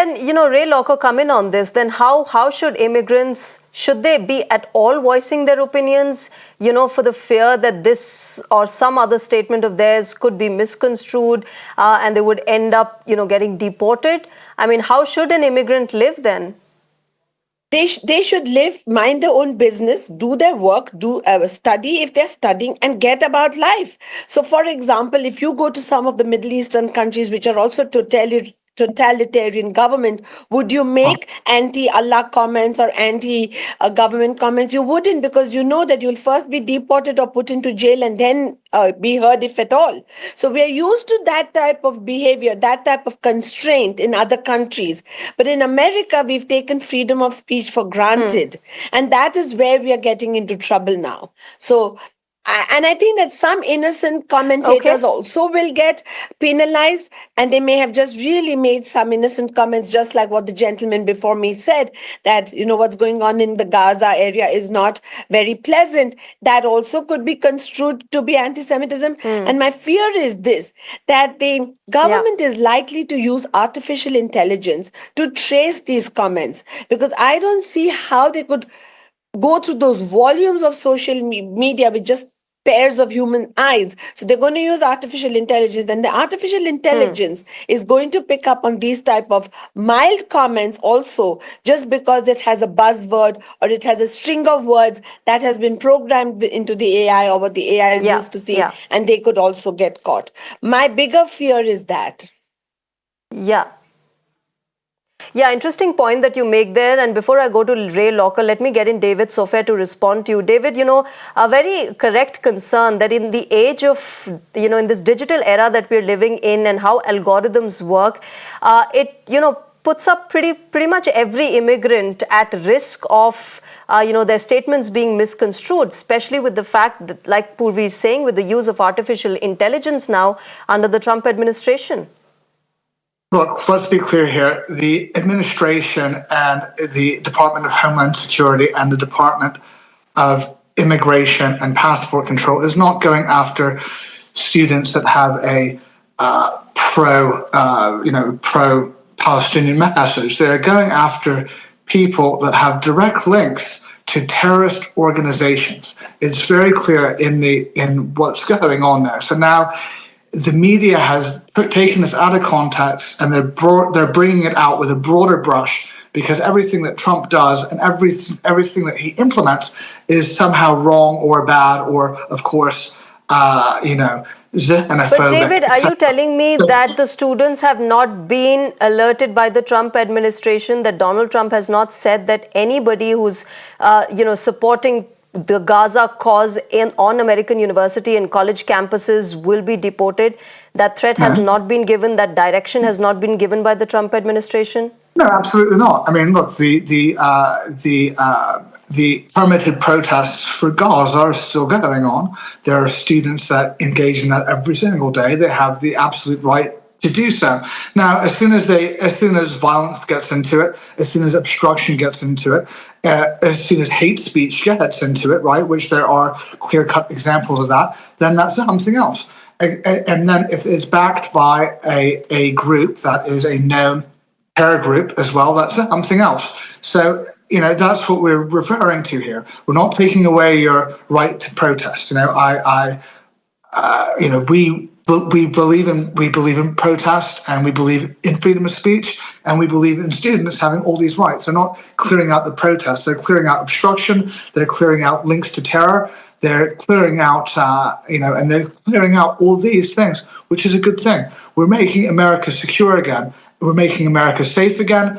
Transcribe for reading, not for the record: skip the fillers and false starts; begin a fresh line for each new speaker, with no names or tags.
then, Ray Locker, come in on this. Then how should immigrants, should they be at all voicing their opinions, for the fear that this or some other statement of theirs could be misconstrued and they would end up, getting deported? I mean, how should an immigrant live then?
They should live, mind their own business, do their work, study if they're studying, and get about life. So, for example, if you go to some of the Middle Eastern countries, which are also totalitarian government, would you make anti-Allah comments or anti-government comments? You wouldn't, because you know that you'll first be deported or put into jail and then be heard, if at all. So we are used to that type of behavior, that type of constraint in other countries. But in America, we've taken freedom of speech for granted. And that is where we are getting into trouble now. So, and I think that some innocent commentators also will get penalized, and they may have just really made some innocent comments, just like what the gentleman before me said, that, what's going on in the Gaza area is not very pleasant. That also could be construed to be anti-Semitism. And my fear is this, that the government is likely to use artificial intelligence to trace these comments, because I don't see how they could go through those volumes of social media with just pairs of human eyes. So they're going to use artificial intelligence, and the artificial intelligence is going to pick up on these type of mild comments also, just because it has a buzzword or it has a string of words that has been programmed into the AI, or what the AI is used to see, and they could also get caught. My bigger fear is that.
Yeah, interesting point that you make there. And before I go to Ray Locker, let me get in David Sofair to respond to you. David, a very correct concern that in the age of, in this digital era that we're living in and how algorithms work, it, puts up pretty much every immigrant at risk of, their statements being misconstrued, especially with the fact that, like Poorvi is saying, with the use of artificial intelligence now under the Trump administration.
Look, let's be clear here. The administration and the Department of Homeland Security and the Department of Immigration and Passport Control is not going after students that have a pro-Palestinian message. They're going after people that have direct links to terrorist organizations. It's very clear in what's going on there. So now, the media has taken this out of context, and they're bringing it out with a broader brush, because everything that Trump does and everything that he implements is somehow wrong or bad or, of course, xenophobic.
But David, are you telling me that the students have not been alerted by the Trump administration, that Donald Trump has not said that anybody who's, supporting the Gaza cause on American university and college campuses will be deported? That threat has not been given, that direction has not been given by the Trump administration?
No, absolutely not. I mean, look, the permitted protests for Gaza are still going on. There are students that engage in that every single day. They have the absolute right to do so. Now, as soon as violence gets into it, as soon as obstruction gets into it, as soon as hate speech gets into it, right, which there are clear-cut examples of that, then that's something else. And then if it's backed by a group that is a known terror group as well, that's something else. So, that's what we're referring to here. We're not taking away your right to protest. We believe in protest, and we believe in freedom of speech, and we believe in students having all these rights. They're not clearing out the protests. They're clearing out obstruction. They're clearing out links to terror. They're clearing out, and they're clearing out all these things, which is a good thing. We're making America secure again. We're making America safe again.